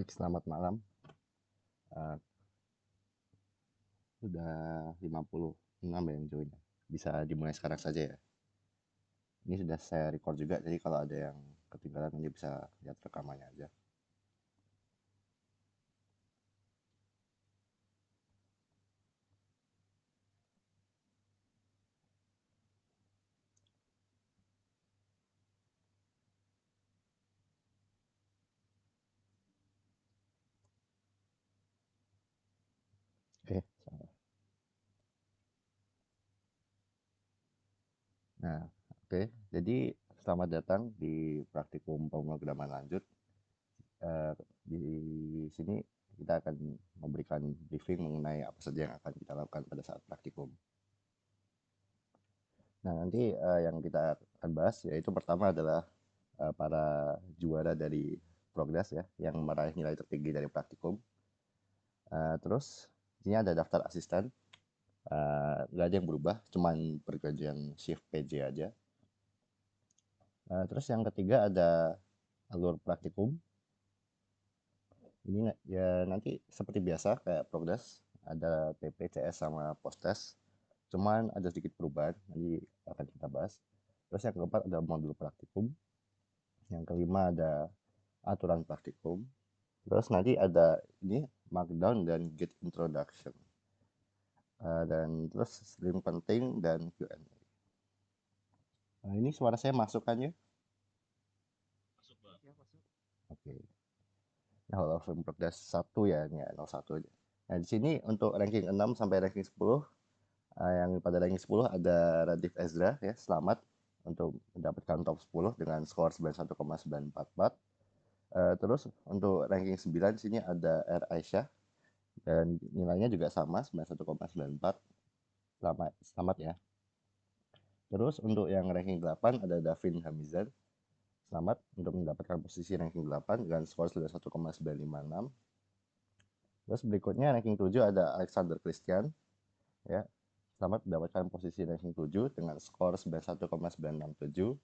Baik, selamat malam. Eh, Sudah 56 yang join. Bisa dimulai sekarang saja ya. Ini sudah saya record juga, jadi kalau ada yang ketinggalan nanti bisa lihat rekamannya aja. Oke, nah, oke. Jadi selamat datang di praktikum pemrograman lanjut. Di sini kita akan memberikan briefing mengenai apa saja yang akan kita lakukan pada saat praktikum. Nah, nanti yang kita akan bahas yaitu pertama adalah para juara dari Progress ya, yang meraih nilai tertinggi dari praktikum. Terus ini ada daftar asisten, nggak ada yang berubah, cuman pergantian shift PJ aja. Terus yang ketiga ada alur praktikum. Ini ya nanti seperti biasa kayak Progress, ada TP, CS sama post test. Cuman ada sedikit perubahan, nanti akan kita bahas. Terus yang keempat ada modul praktikum. Yang kelima ada aturan praktikum. Terus nanti ada ini markdown dan git introduction. Dan terus link penting dan Q&A. Nah, ini suara saya masuk kan ya? Masuk, Bang. Ya, masuk. Oke. Nah, kalau film progress 1 ya, ini 01 aja. Nah, di sini untuk ranking 6 sampai ranking 10, yang pada ranking 10 ada Radif Ezra ya, selamat untuk mendapatkan top 10 dengan skor 91,944. Terus untuk ranking 9 di sini ada R Aisyah dan nilainya juga sama 91,94. Selamat, selamat ya. Terus untuk yang ranking 8 ada Davin Hamizan. Selamat untuk mendapatkan posisi ranking 8 dengan skor 91,956. Terus berikutnya ranking 7 ada Alexander Christian ya. Selamat mendapatkan posisi ranking 7 dengan skor 91,967.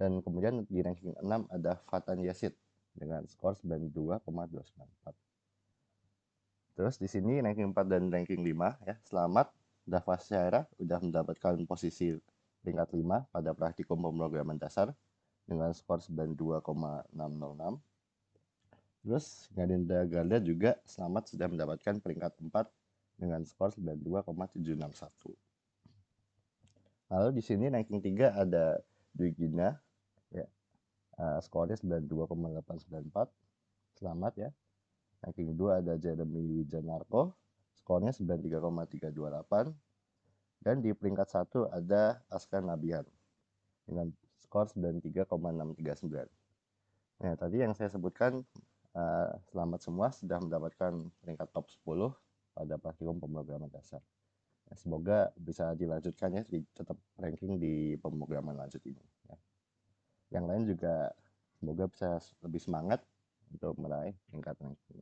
Dan kemudian di ranking 6 ada Fatan Yasid dengan skor 92,294. Terus di sini ranking 4 dan ranking 5 ya. Selamat Dava Syaira udah mendapatkan posisi peringkat 5 pada praktikum pemrograman dasar dengan skor 92,606. Terus Gadinda Garda juga selamat sudah mendapatkan peringkat 4 dengan skor 92,761. Lalu di sini ranking 3 ada Dwi Gina ya. Skornya 92,894. Selamat ya. Ranking 2 ada Jeremy Wijanarko, skornya 93,328. Dan di peringkat 1 ada Askar Nabihan dengan skor 93,639. Nah, tadi yang saya sebutkan selamat semua sudah mendapatkan peringkat top 10 pada praktikum pemrograman dasar. Nah, semoga bisa dilanjutkan ya, tetap ranking di pemrograman lanjut ini. Ya. Yang lain juga semoga bisa lebih semangat untuk meraih tingkat ranking.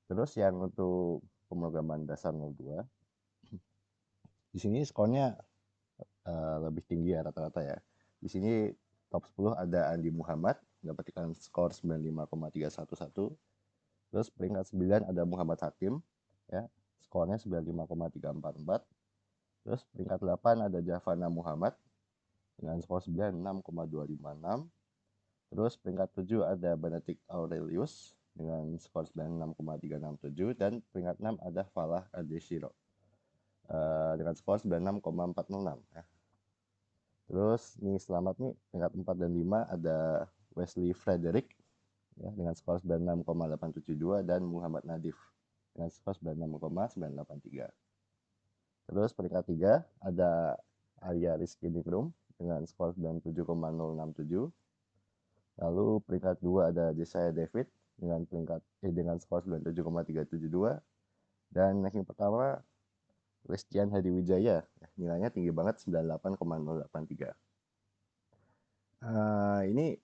Terus yang untuk pemrograman dasar 02, di sini skornya lebih tinggi ya rata-rata ya. Di sini top 10 ada Andi Muhammad, mendapatkan skor 95,311. Terus peringkat 9 ada Muhammad Hakim, ya, skornya 95,344. Terus peringkat 8 ada Javana Muhammad dengan skor 96,256. Terus peringkat 7 ada Benedict Aurelius dengan skor 96,367. Dan peringkat 6 ada Falah Adeshiro dengan skor 96,406. Ya. Terus nih selamat nih peringkat 4 dan 5 ada Wesley Frederick ya, dengan skor 96,872 dan Muhammad Nadif dengan skor 96,983. Terus peringkat 3 ada Arya Rizky Ningrum dengan skor 97,067. Lalu peringkat 2 ada Jesiah David dengan skor 97,372. Dan ranking pertama Christian Hadi Wijaya, nilainya tinggi banget 98,083. Ini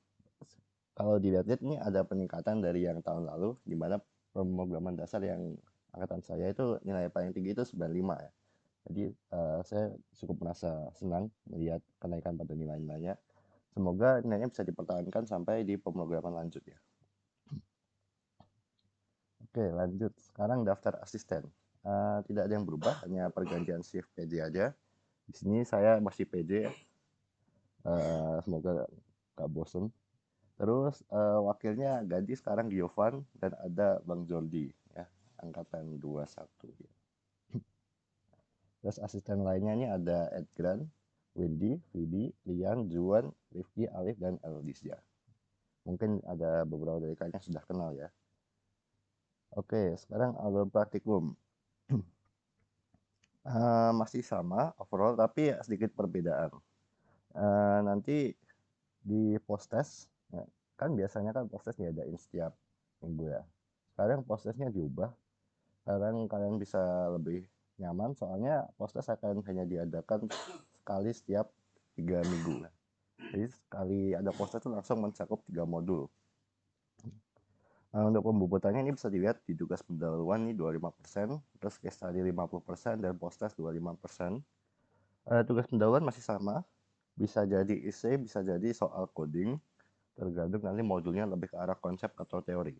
kalau dilihat-lihat ini ada peningkatan dari yang tahun lalu, di mana pemrograman dasar yang angkatan saya itu nilai paling tinggi itu 95 ya. Jadi saya cukup merasa senang melihat kenaikan pada nilai-nilainya. Semoga nilainya bisa dipertahankan sampai di pemrograman lanjut ya. Oke, lanjut. Sekarang daftar asisten. Tidak ada yang berubah, hanya pergantian shift PJ aja. Di sini saya masih PJ ya. Semoga gak bosen. Terus wakilnya ganti sekarang Giovan dan ada Bang Jordi ya, angkatan 21 ya. Terus asisten lainnya ini ada Edgran, Wendy, Vidi, Lian, Juan, Rifki, Alif, dan Eldisja. Mungkin ada beberapa dari kalian yang sudah kenal ya. Oke, sekarang alur praktikum. Masih sama overall tapi sedikit perbedaan. Nanti di post test ya, kan biasanya kan post test diadain setiap minggu ya. Sekarang post testnya diubah. Sekarang kalian bisa lebih nyaman soalnya post test akan hanya diadakan sekali setiap 3 minggu. Jadi sekali ada post test itu langsung mencakup 3 modul. Untuk pembobotannya ini bisa dilihat di tugas pendahuluan ini 25%, terus case study 50%, dan post test 25%. Tugas pendahuluan masih sama, bisa jadi essay, bisa jadi soal coding, tergantung nanti modulnya lebih ke arah konsep atau teori.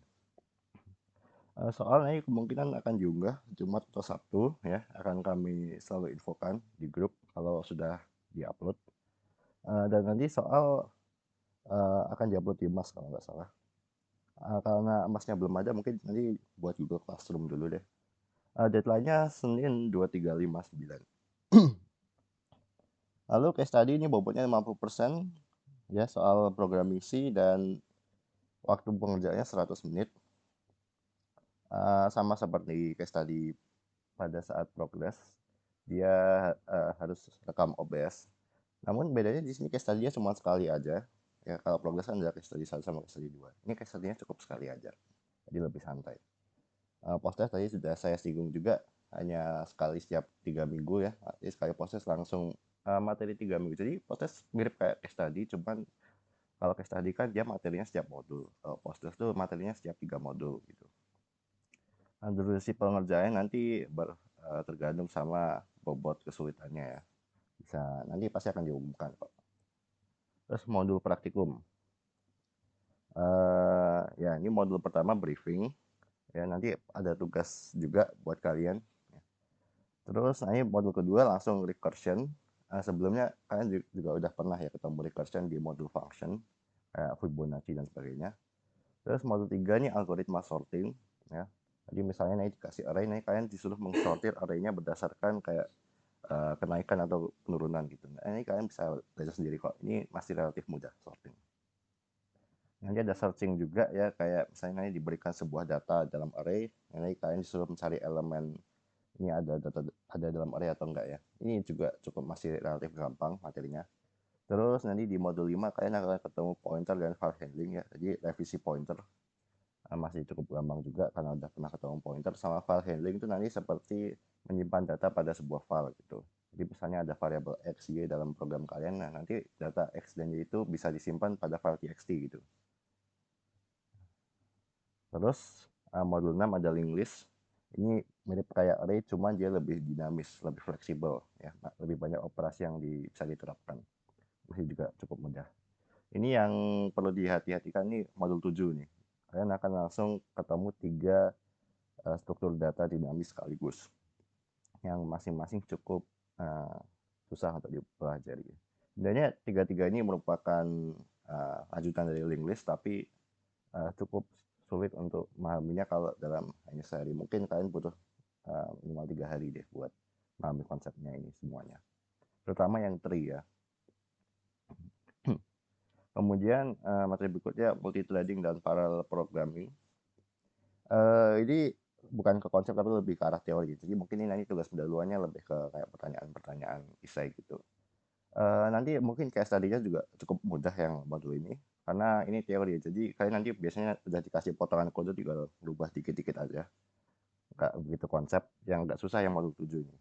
Soal ini kemungkinan akan diunggah Jumat atau Sabtu ya, akan kami selalu infokan di grup kalau sudah diupload. Dan nanti soal akan diupload di Mas kalau nggak salah. Karena emasnya belum ada, mungkin nanti buat Google Classroom dulu deh. Deadline-nya Senin 2359. Lalu case study ini bobotnya 50% ya, soal programming C, dan waktu pengerjaannya 100 menit. Sama seperti case study pada saat progress, dia harus rekam OBS. Namun bedanya di sini case study-nya cuma sekali aja. Ya, kalau progress kan ada case study 1 sama case study 2. Ini case study-nya cukup sekali aja. Jadi lebih santai. Post-test tadi sudah saya singgung juga, hanya sekali setiap 3 minggu ya. Jadi sekali post-test langsung materi 3 minggu. Jadi post-test mirip kayak case study, cuman kalau case study kan dia materinya setiap modul. Kalau post-test tuh materinya setiap 3 modul gitu. Nah, durasi pengerjaan nanti tergantung sama bobot kesulitannya ya. Bisa nanti pasti akan diumumkan kok. Terus modul praktikum. Ya ini modul pertama briefing. Ya nanti ada tugas juga buat kalian. Terus nah ini modul kedua langsung recursion. Sebelumnya kalian juga udah pernah ya ketemu recursion di modul function kayak Fibonacci dan sebagainya. Terus modul 3 ini algoritma sorting ya. Jadi misalnya nih dikasih array, nih kalian disuruh mengsortir arraynya berdasarkan kayak kenaikan atau penurunan gitu. Nah, ini kalian bisa belajar sendiri kok. Ini masih relatif mudah sorting. Nanti ada searching juga ya, kayak misalnya nanti diberikan sebuah data dalam array, nanti kalian disuruh mencari elemen ini ada data ada dalam array atau enggak ya. Ini juga cukup masih relatif gampang materinya. Terus nanti di modul 5 kalian akan ketemu pointer dan file handling ya. Jadi revisi pointer masih cukup gampang juga karena udah pernah ketemu pointer. Sama file handling itu nanti seperti menyimpan data pada sebuah file gitu. Jadi misalnya ada variabel x, y dalam program kalian, nah nanti data x dan y itu bisa disimpan pada file txt gitu. Terus modul 6 ada link list. Ini mirip kayak array, cuman dia lebih dinamis, lebih fleksibel ya, lebih banyak operasi yang bisa diterapkan. Masih juga cukup mudah. Ini yang perlu dihati-hatikan nih modul 7 nih. Kalian akan langsung ketemu 3 struktur data dinamis sekaligus yang masing-masing cukup susah untuk dipelajari. Sebenarnya tiga-tiga ini merupakan lanjutan dari link list, tapi cukup sulit untuk memahaminya kalau dalam hanya sehari. Mungkin kalian butuh minimal 3 hari deh buat memahami konsepnya ini semuanya. Terutama yang tree ya. Kemudian materi berikutnya multi-threading dan parallel programming. Ini bukan ke konsep tapi lebih ke arah teori. Jadi mungkin ini nanti tugas pendahuluannya lebih ke kayak pertanyaan-pertanyaan isai gitu. Nanti mungkin case study-nya juga cukup mudah yang modul ini karena ini teori. Jadi kalian nanti biasanya udah dikasih potongan kode tinggal berubah dikit-dikit aja. Nggak begitu konsep, yang nggak susah yang modul 7 ini.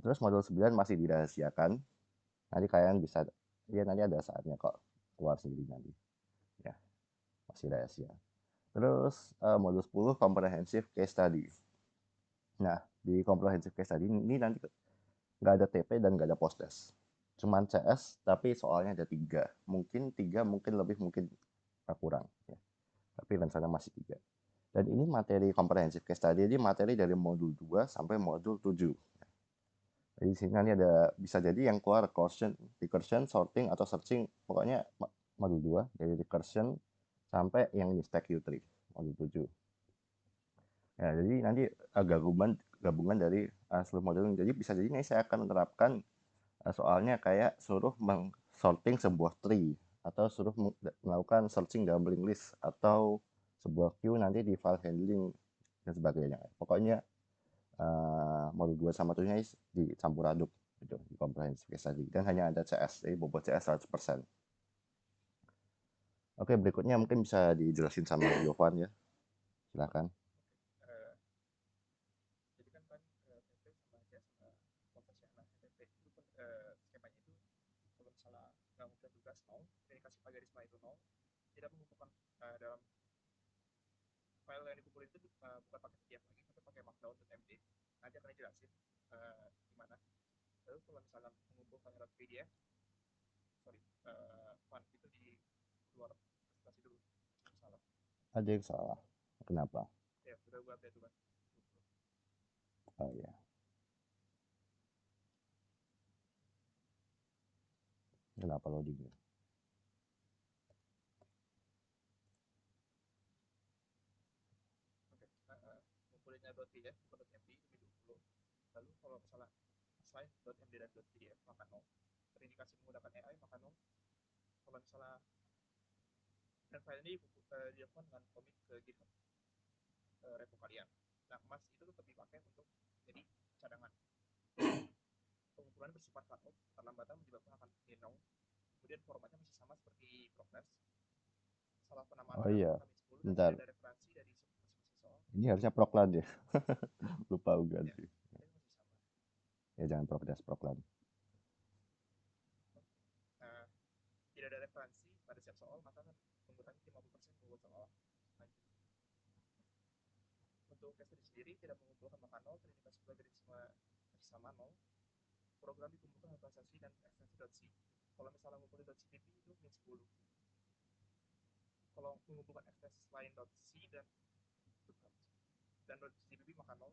Terus modul 9 masih dirahasiakan. Nanti kalian bisa, ya nanti ada saatnya kok keluar sendiri nanti. Ya, masih rahasia. Terus modul 10 comprehensive case study. Nah, di comprehensive case study ini nanti nggak ada TP dan nggak ada post test. Cuman CS, tapi soalnya ada 3. Mungkin 3, mungkin lebih, mungkin kurang. Ya. Tapi rencana masih 3. Dan ini materi comprehensive case study, ini materi dari modul 2 sampai modul 7. Jadi di sini nanti ada bisa jadi yang keluar recursion, sorting atau searching, pokoknya modul 2 dari recursion sampai yang ini stack U3 modul 7. Ya, jadi nanti gabungan dari seluruh modul. Jadi bisa jadi ini saya akan menerapkan soalnya kayak suruh sorting sebuah tree atau suruh melakukan searching dalam linked list atau sebuah queue nanti di file handling dan sebagainya. Pokoknya modul 2 sama 7 nya dicampur aduk gitu, di comprehensive case study, dan hanya ada CS, jadi bobot CS 100%. Oke, berikutnya mungkin bisa dijelasin sama Yovan ya, silakan. Jadi kan TP sama aja sama proses yang TP itu skemanya itu kalau misalnya nggak ngumpulin tugas nol, komunikasi pakai garis itu nol, tidak mengumpulkan dalam file yang dikumpulin itu bukan pakai PDF lagi, tapi pakai markdown.md. Nanti akan dijelasin gimana. Lalu kalau misalnya mengumpulkan .pdf, sorry, file itu di luar presentasi dulu, salah. Ada yang salah, kenapa? Ya, udah gue update dulu. Oh ya, kenapa loadingnya? Oke, ngumpulinnya .pdf bukan .md lebih 20. Lalu kalau misalnya selain .md dan .pdf maka 0, terindikasi menggunakan AI maka 0. Kalau misalnya dan file ini dilakukan dengan commit ke GitHub repo kalian. Nah, emas itu tetap dipakai untuk jadi cadangan. Pengumpulan bersifat cut-off, keterlambatan menyebabkan akan nil. Kemudian formatnya masih sama seperti progress. Salah penamaan Oh file iya, maka 10 dan bentar, tidak ada referensi dari masing-masing soal. ini harusnya proklan ya. Lupa Ya, ganti. ini masih sama. Ya jangan proklan. Nah, tidak ada referensi pada setiap soal, maka akan mengurangi 50% bobot soal. Lanjut. Untuk case study sendiri tidak mengumpulkan maka 0, terindikasi plagiarisme masih sama 0. Program dikumpulkan dengan transaksi dan extensi.c. Kalau misalnya ngumpulin .cpp itu min 10. Kalau mengumpulkan ekstensi selain .c dan .cpp maka 0.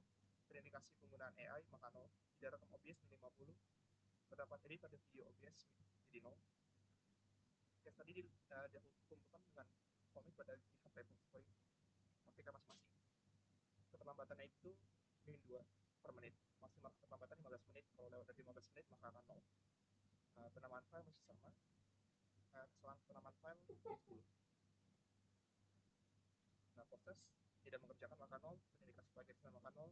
Terindikasi penggunaan AI maka 0. Tidak rekam OBS min 50. Terdapat edit pada video OBS jadi 0. Case tadi dikumpulkan dengan komit pada GitHub repository APK masing-masing. Keterlambatannya itu min 2 per menit. Maksimal keterlambatan 15 menit. Kalau lewat dari 15 menit maka akan 0. Penamaan file masih sama. Kesalahan penamaan file min 10. Nah, proses tidak mengerjakan maka 0, terindikasi plagiarisme maka 0,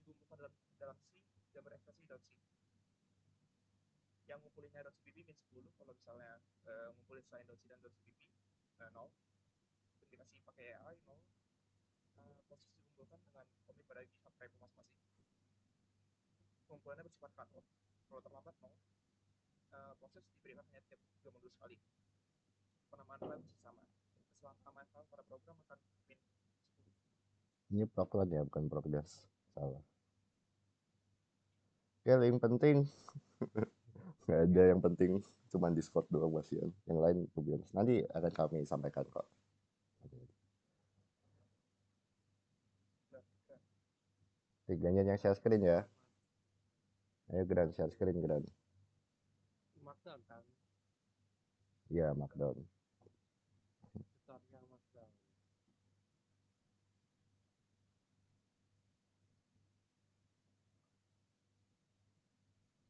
dikumpulkan dalam C dan berekspresi .c. Yang ngumpulinnya .cpp min 10, kalau misalnya ngumpulin selain .c dan .cpp 0, terindikasi pakai AI 0, proses dikumpulkan dengan komit pada GitHub repo masing-masing. Pengumpulannya bersifat cut-off, kalau terlambat 0, proses diberikan hanya tiap 3 modul sekali. Penamaan file masih sama. Kesalahan penamaan file pada program akan min 10. Ini proklan ya, bukan progress. Salah. Oke, yang penting nggak ada yang penting, cuma Discord doang Basian. Yang lain nanti akan kami sampaikan kok. Tiganya yang share screen ya. Ayo Gran, share screen Gran. Markdown kan, Iya, Markdown. tutorial Markdown.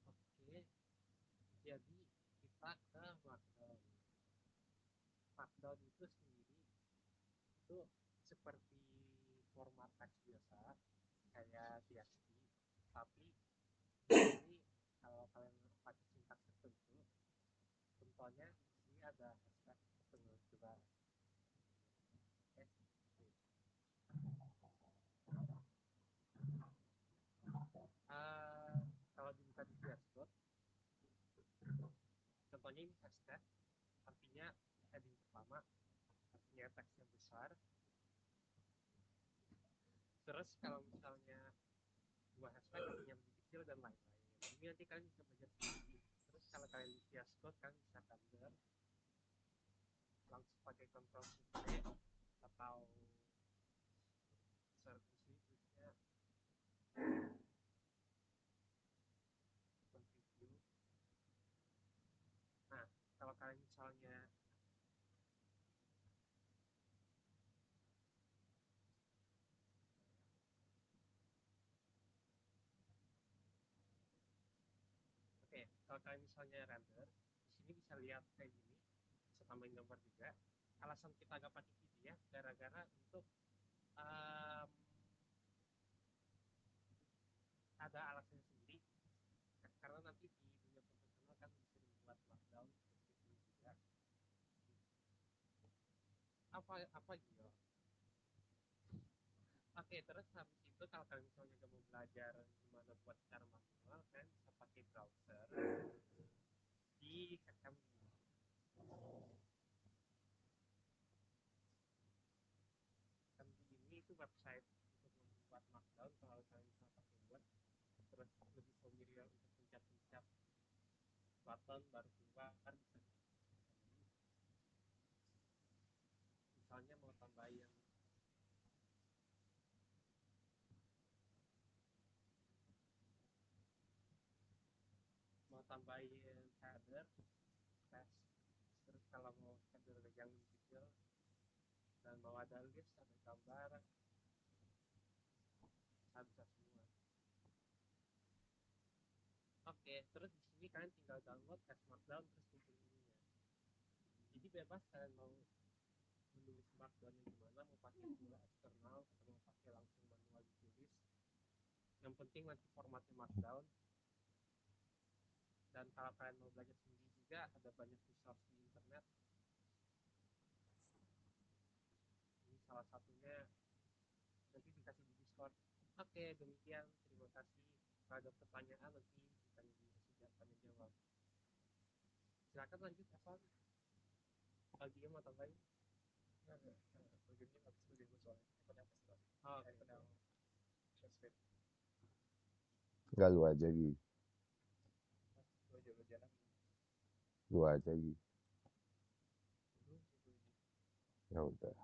Oke, jadi kita ke Markdown. Markdown itu sendiri itu seperti format teks biasa kayak TXT, tapi ini kalau kalian pakai sintaks tertentu, contohnya di sini ada hashtag tertentu coba. Kalau dibuka di dashboard, contohnya ini hashtag, artinya heading pertama, artinya teks yang besar. Terus kalau misalnya dua hashtag artinya lebih kecil dan lain-lain. Ini nanti kalian bisa belajar sendiri. Terus kalau kalian di VS Code, kalian bisa render langsung pakai Ctrl Shift C atau kalian misalnya kalau kalian misalnya render di sini bisa lihat kayak gini, bisa tambahin gambar juga. Alasan kita agak pakai PDF gara-gara untuk ada alasannya sendiri, karena nanti di dunia profesional kan bisa dibuat markdown seperti ini juga. Apa gitu. Oke, terus habis itu kalau kalian misalnya nggak mau belajar gimana buat secara manual, kalian bisa pakai browser di Camdi. Camdi ini itu website untuk membuat markdown. Kalau kalian bisa pakai Word, terus lebih familiar untuk pencet-pencet button baru keluar, bisa misalnya mau tambahin header, text, terus kalau mau header yang detail dan mau ada list, ada gambar, bisa semua. Oke, terus di sini kalian tinggal download Markdown terus kumpulin ininya. Jadi bebas kalian mau menulis Markdown yang gimana, mau pakai tool eksternal atau mau pakai langsung manual ditulis. Yang penting nanti formatnya Markdown. Dan kalau kalian mau belajar sendiri juga, ada banyak resource di internet. Ini salah satunya, nanti dikasih di Discord. Oke, demikian. Terima kasih. Kalau ada pertanyaan nanti ditanya di sesi tanya jawab. Silakan lanjut, Evan. Lagi mau tambahin? Bagiannya habis bagian soalnya pedang presentasi. Pedang share screen. Enggak, lu aja Gi. Lu aja Gi. Ya udah.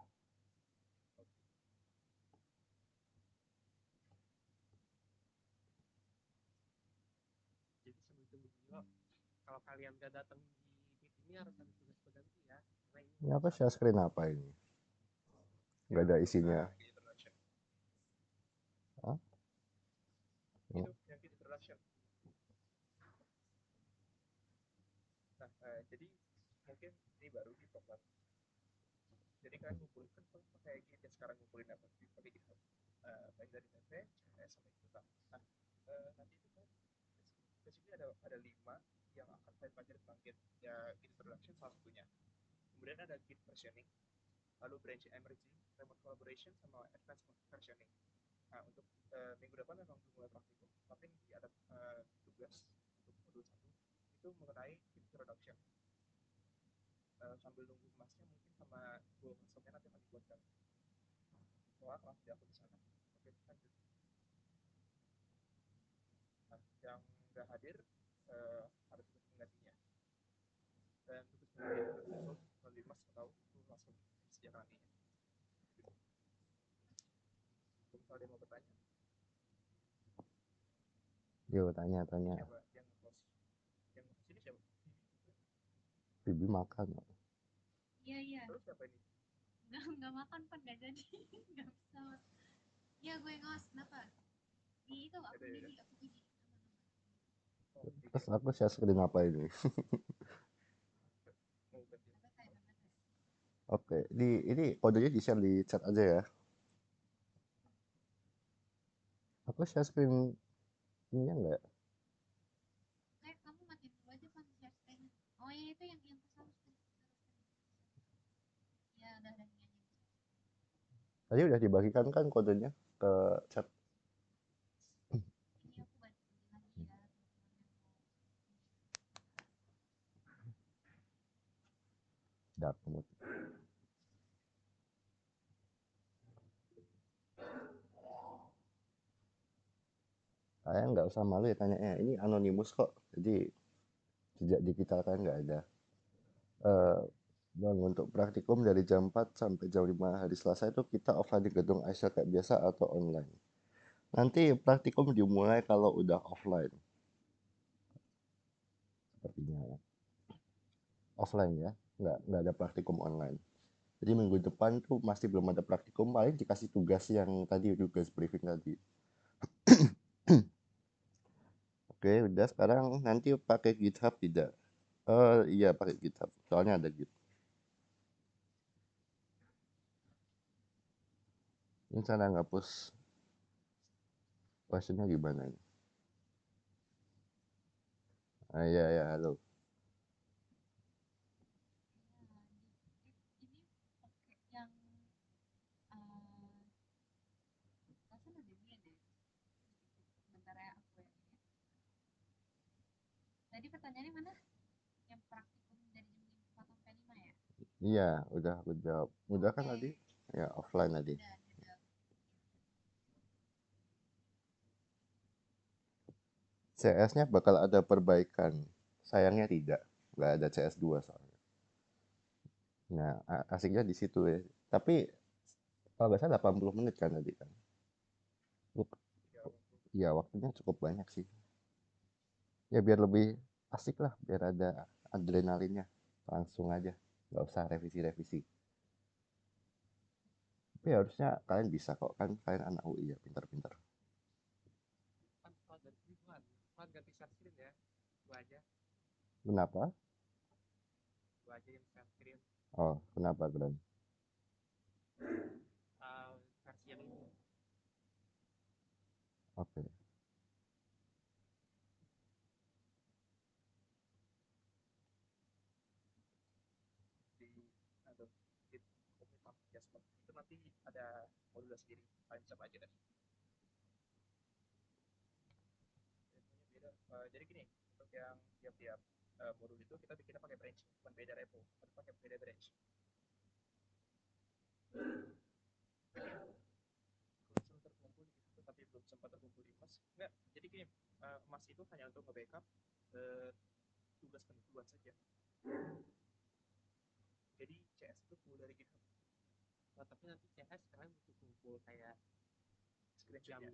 Jadi sebelum video, kalau kalian gak datang di meet ini harus ada tugas pengganti ya. Ini apa share screen apa ini? Gak ada isinya. Hah? Itu yang di introduction. Nah, jadi mungkin ini baru di program. Jadi kalian ngumpulin kan pakai Git ya sekarang, ngumpulin apa pakai GitHub, baik dari PP, CS sampai kita. Nah, nanti itu kan basically ada 5 yang akan kalian pelajari tentang Git. Ya, Git introduction salah satunya. Kemudian ada Git versioning, lalu branch and merging, remote collaboration, sama advanced versioning. Nah, untuk minggu depan memang belum mulai praktikum, tapi nanti ada tugas untuk modul 1 itu mengenai Git introduction. Sambil nunggu masnya mungkin sama Google Classroom-nya nanti akan dibuatkan. Soalnya kelas di aku di sana. Oke, lanjut. Nah, yang nggak hadir ada tugas penggantinya. Dan tugas penggantinya disusul melalui mas atau Google Classroom sejak nantinya. Kalau ada yang mau bertanya. Yo, tanya. Siapa yang host? Yang sini siapa? Bibi makan. Iya. Terus siapa ini? Nggak makan Pan, nggak jadi. Nggak bisa. Iya, gue ngos. Kenapa? Di itu aku Yaudah. Bibi, aku Bibi. Terus aku share screen apa ini? Oke, ini kodenya di share di chat aja ya. Aku share screen ini enggak? Kamu matiin dulu aja Pan, share screen. Oh iya, itu yang kesal. Ya udah ini aja. Tadi udah dibagikan kan kodenya ke chat. Ini aku bantu lagi ya. Dark mode. Kalian nggak usah malu ya tanyanya. Ini anonimus kok. Jadi sejak digital kan nggak ada. Bang, untuk praktikum dari jam 4 sampai jam 5 hari Selasa itu kita offline di gedung Aisyah kayak biasa atau online. Nanti praktikum dimulai kalau udah offline. Sepertinya ya. offline ya, nggak ada praktikum online. Jadi minggu depan tuh masih belum ada praktikum, paling dikasih tugas yang tadi, tugas briefing tadi. Oke, udah. Sekarang nanti pakai GitHub tidak? Iya pakai GitHub, soalnya ada Git. Ini cara ngapus questionnya gimana ini? Iya ya, halo. Ini pakai yang rasanya udah dia deh. Sebentar ya aku yang ini. Tadi pertanyaannya mana? Yang praktikum dari jam 4 sampai 5 ya? Iya, udah aku jawab. Udah kan tadi? Ya, offline tadi. Udah. CS-nya bakal ada perbaikan. Sayangnya tidak. Nggak ada CS2 soalnya. Nah, asiknya di situ ya. Tapi kalau nggak salah 80 menit kan tadi kan. Iya, waktunya cukup banyak sih. Ya biar lebih asik lah, biar ada adrenalinnya. Langsung aja. Nggak usah revisi-revisi. Tapi harusnya kalian bisa kok. Kan kalian anak UI ya, pintar-pintar. Kan kalau ganti bukan ganti share screen ya, gua aja Kenapa? yang share screen. Oh, kenapa kalian? Versi yang ini Oke. di Adobe Git Commit Jasper itu nanti ada modul sendiri, kalian bisa aja deh. Beda. Jadi gini, untuk yang tiap-tiap modul itu kita bikinnya pakai branch, bukan beda repo, tapi pakai beda branch. Kalau terkumpul gitu, tapi belum sempat terkumpul di emas, enggak. Jadi gini, emas itu hanya untuk nge-backup tugas pendahuluan saja. Jadi CS itu full dari GitHub. tapi nanti CS sekarang butuh kumpul kayak jam 5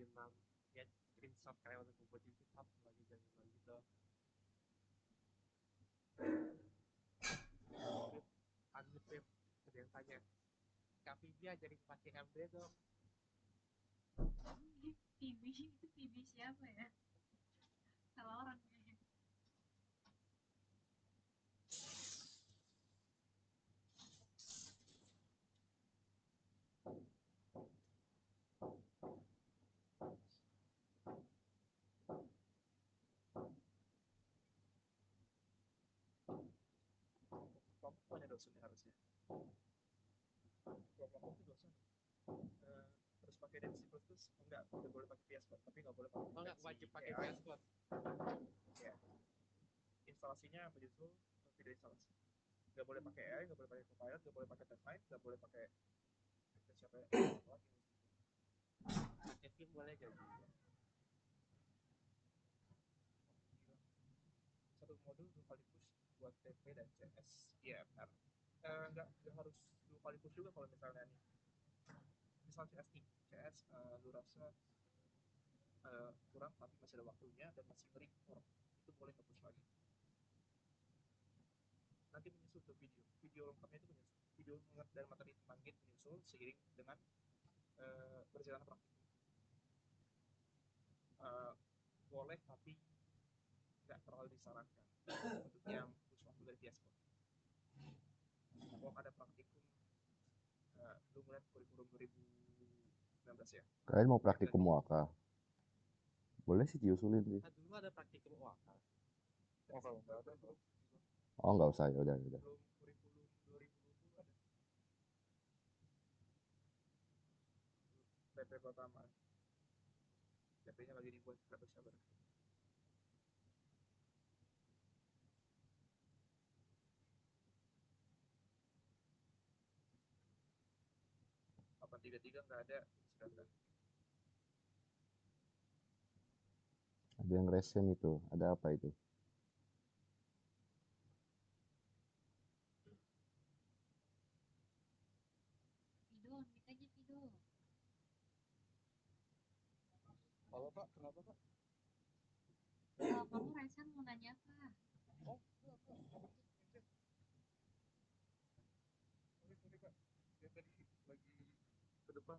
ya, screenshot kayak waktu kumpul di GitHub lagi jam 5 gitu. Unlip ada yang tanya, Kak Vivi ajarin pakai MD dong. itu PB siapa ya? Salah orang kayaknya. Kelompok banyak dosen harusnya. Kelompok itu dosen. Terus pakai Densi Plus enggak, udah boleh pakai VS Code, tapi nggak boleh pakai Enggak wajib pakai AI. VS Code. Ya. Instalasinya menyusul video instalasi. Nggak boleh pakai AI, nggak boleh pakai Copilot, nggak boleh pakai Timeline, nggak boleh pakai siapa lagi. Pakai Vim boleh jadi. Satu modul 2 kali push buat TP dan CS. Iya benar. Nggak harus 2 kali push juga kalau misalnya nih. Misal CS nih, CS lu rasa kurang tapi masih ada waktunya dan masih nge-record, itu boleh nge-push lagi. Nanti menyusul ke video lengkapnya itu menyusul, video dan materi tentang Git menyusul seiring dengan berjalan praktik. Boleh tapi nggak terlalu disarankan untuk yang push waktu dari VS Code. Kalau ada praktikum, lu ngeliat kurikulum 2019 ya. Kalian mau praktikum waka? Boleh sih diusulin sih. Nah, dulu ada praktikum UAK. Oh, kalau nggak ada, Oh nggak usah, ya udah. belum kurikulum 2020 ada. PP pertama. PP-nya lagi dibuat, nggak bersabar. Apa 33 nggak ada, silakan. Ada yang resen itu. Ada apa itu? Pido, minta aja Pido. Halo Pak, kenapa Pak? Kamu Raisan mau nanya apa? Oh, enggak. tadi lagi ke depan.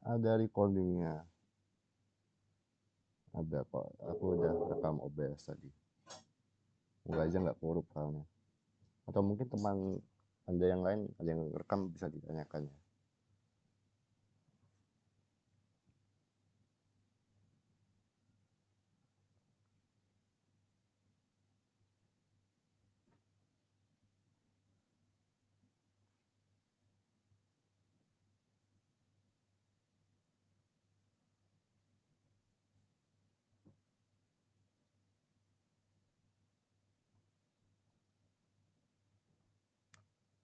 Ada recordingnya. Ada kok. Aku udah rekam OBS tadi. Semoga aja nggak korup soalnya. Atau mungkin teman Anda yang lain ada yang rekam bisa ditanyakan ya.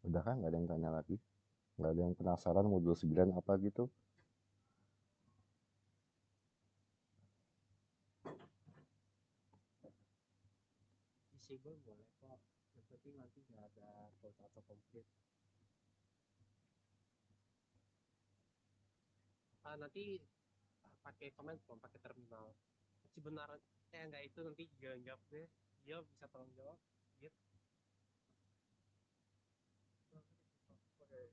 Udah kan nggak ada yang tanya lagi? Nggak ada yang penasaran modul 9 apa gitu? Disable boleh kok, yang penting nanti nggak ada code atau complete. Nanti pakai comment form, pakai terminal. Sebenarnya enggak, itu nanti jawab deh, dia bisa tolong jawab gitu. Pakai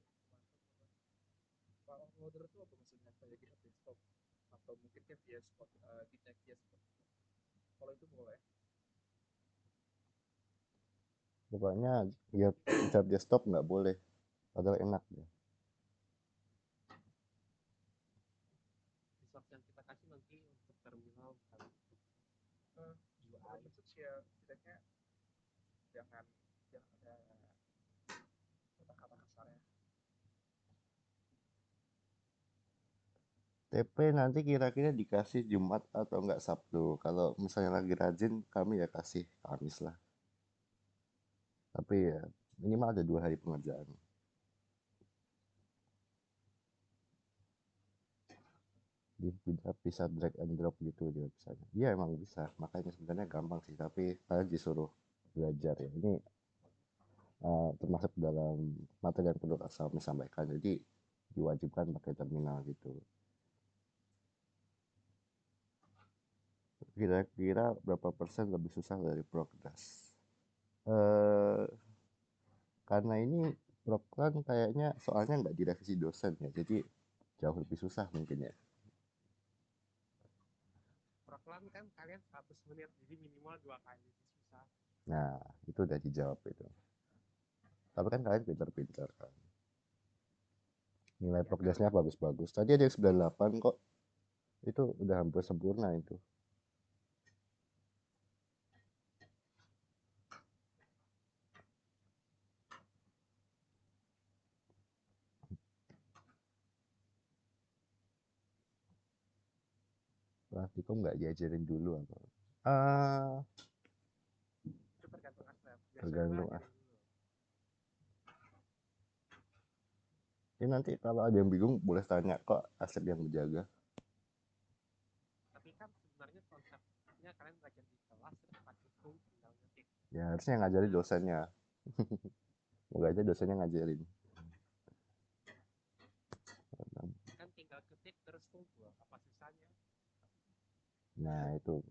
Power loader itu apa maksudnya? Kayak kita desktop atau mungkin kayak VS Code, detect VS Code. Kalau itu boleh. Pokoknya ya tab desktop nggak boleh. Padahal enak ya. Resource yang kita kasih nanti untuk terminal bukan Kalau UI. maksud ya setidaknya jangan ada kata-kata kasarnya. TP nanti kira-kira dikasih Jumat atau enggak Sabtu. Kalau misalnya lagi rajin, kami ya kasih Kamis lah. Tapi ya minimal ada 2 hari pengerjaan. Tidak bisa drag and drop gitu dia bisanya. Iya emang bisa, makanya sebenarnya gampang sih. Tapi kalian disuruh belajar ya. Ini termasuk dalam materi yang perlu kami sampaikan. Jadi diwajibkan pakai terminal gitu. Kira-kira berapa persen lebih susah dari Progress? Karena ini Proklan kayaknya soalnya nggak direvisi dosen ya, jadi jauh lebih susah mungkin ya. Proklan kan kalian 100 menit, jadi minimal 2 kali lebih susah. Nah, itu udah dijawab itu. Tapi kan kalian pintar-pintar kan. Nilai Ya progresnya kan? bagus-bagus. Tadi ada yang 98 kok. Itu udah hampir sempurna itu. Praktikum nggak diajarin dulu apa? Itu tergantung aslep. Biasanya gue Tergantung ajarin dulu. Ini nanti kalau ada yang bingung boleh tanya kok Asep yang menjaga. Tapi kan sebenarnya konsepnya kalian belajar di kelas, terus praktikum tinggal ngetik. Ya harusnya yang ngajarin dosennya. Moga aja dosennya ngajarin. Kan tinggal ketik terus kumpul, apa susahnya? Nah itu.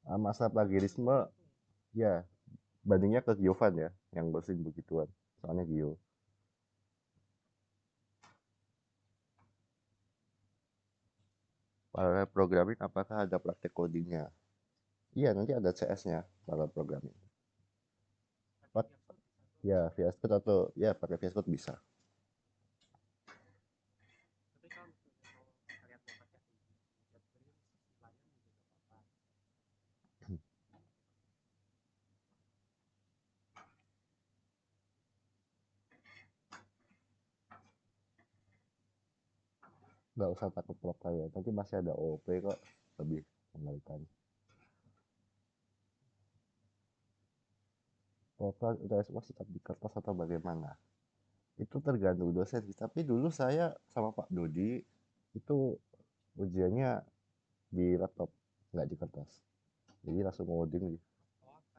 Masalah plagiarisme ya bandingnya ke Giovan ya yang bersin begituan. Soalnya Gio. Parallel programming apakah ada praktek codingnya? Iya nanti ada CS-nya parallel programming. Pakai VS Code bisa tuh. Ya VS Code atau ya pakai VS Code bisa. Tapi kalau misalnya mau kalian mau pakai JetBrains, Lion juga gak apa-apa. Nggak usah takut prop ya. Nanti masih ada OOP kok lebih mengerikan. Program UTS UAS tetap di kertas atau bagaimana? Itu tergantung dosen sih. Tapi dulu saya sama Pak Dodi itu ujiannya di laptop, nggak di kertas. Jadi langsung ngoding di OAK.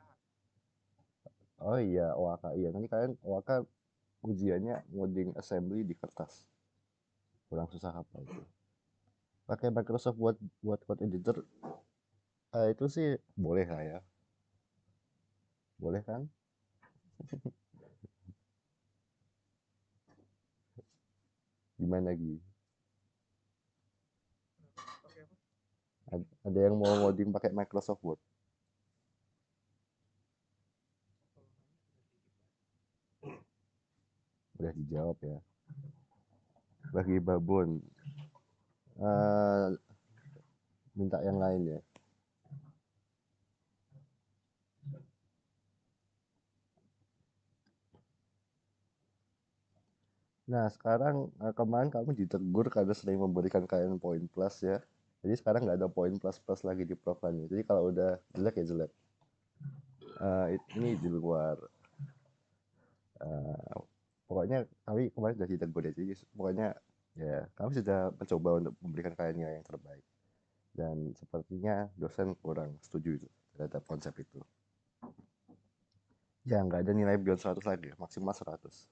oh iya OAK iya nanti kalian OAK ujiannya ngoding assembly di kertas. Kurang susah apa itu. Pakai Microsoft buat buat code editor itu sih boleh lah ya. Boleh kan? Gimana lagi? Pakai apa? Ada yang mau ngoding pakai Microsoft Word? Kalau nanya udah dikit lah. Udah dijawab ya. Bagi Babon, eh, minta yang lain ya. Nah, sekarang kemarin kamu ditegur karena sering memberikan kalian poin plus ya. Jadi sekarang nggak ada poin plus-plus lagi di profilnya. Jadi kalau udah jelek ya jelek. Ini di luar. eh, Pokoknya kami kemarin sudah ditegur ya. Jadi pokoknya ya kami sudah mencoba untuk memberikan kalian yang terbaik. Dan sepertinya dosen kurang setuju itu terhadap konsep itu. Ya nggak ada nilai beyond 100 lagi, maksimal 100.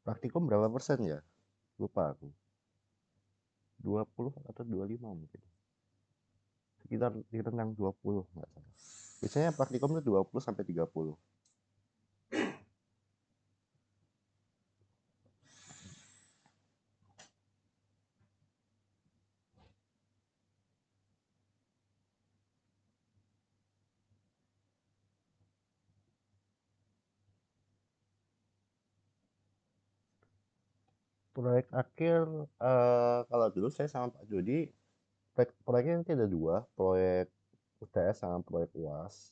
Praktikum berapa persen ya? Lupa aku. 20 atau 25 mungkin. Sekitar di rentang 20 nggak salah. Biasanya praktikum itu 20 sampai 30. Proyek akhir kalau dulu saya sama Pak Jody proyeknya nanti ada dua, proyek UTS sama proyek UAS.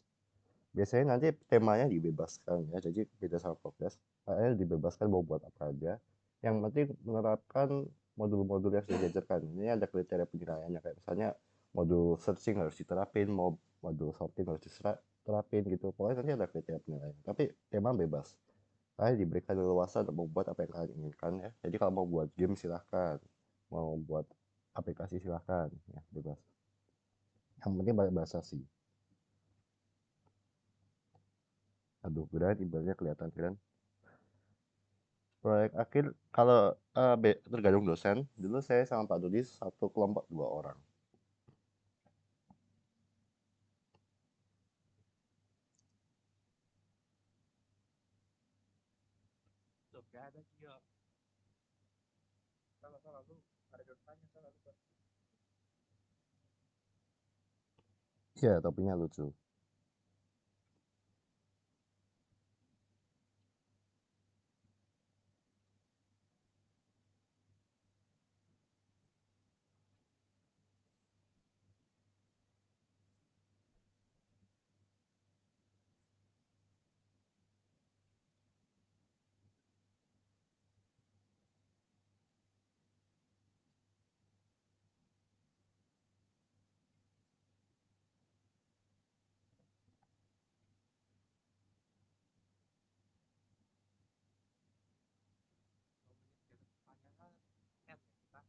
Biasanya nanti temanya dibebaskan ya, jadi beda sama progres. Kayaknya dibebaskan mau buat apa aja. Yang penting menerapkan modul-modul yang sudah diajarkan. Ini ada kriteria penilaiannya kayak misalnya modul searching harus diterapin, mau modul sorting harus diterapin gitu. Pokoknya nanti ada kriteria penilaian. Tapi tema bebas. Kalian diberikan leluasa untuk membuat apa yang kalian inginkan ya. Jadi kalau mau buat game silahkan, mau buat aplikasi silahkan, ya bebas. Yang penting banyak bahasa sih. Aduh, keren ibaratnya kelihatan keren. Proyek akhir kalau tergantung dosen. Dulu saya sama Pak Dodi satu kelompok 2 orang. Tuh, gak ada Gio. Salah lu ada dosanya salah lu. Ya, topinya lucu. Padahal M ya kita.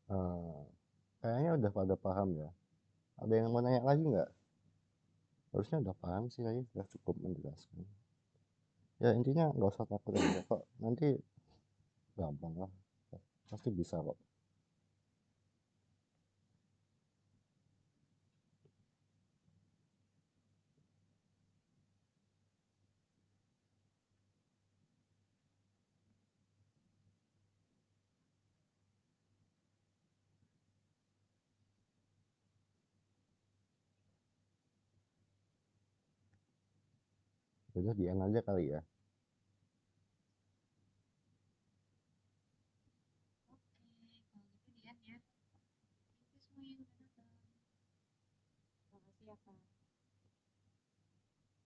Eh, kayaknya udah pada paham ya. Ada yang mau nanya lagi nggak? Harusnya udah paham sih, kayaknya udah cukup menjelaskan. Ya intinya nggak usah takut aja kok. Nanti gampang lah. Pasti bisa kok. Udah di end aja kali ya. Oke, kalau gitu Dian ya. Thank you semua yang udah nonton. Makasih ya Kak.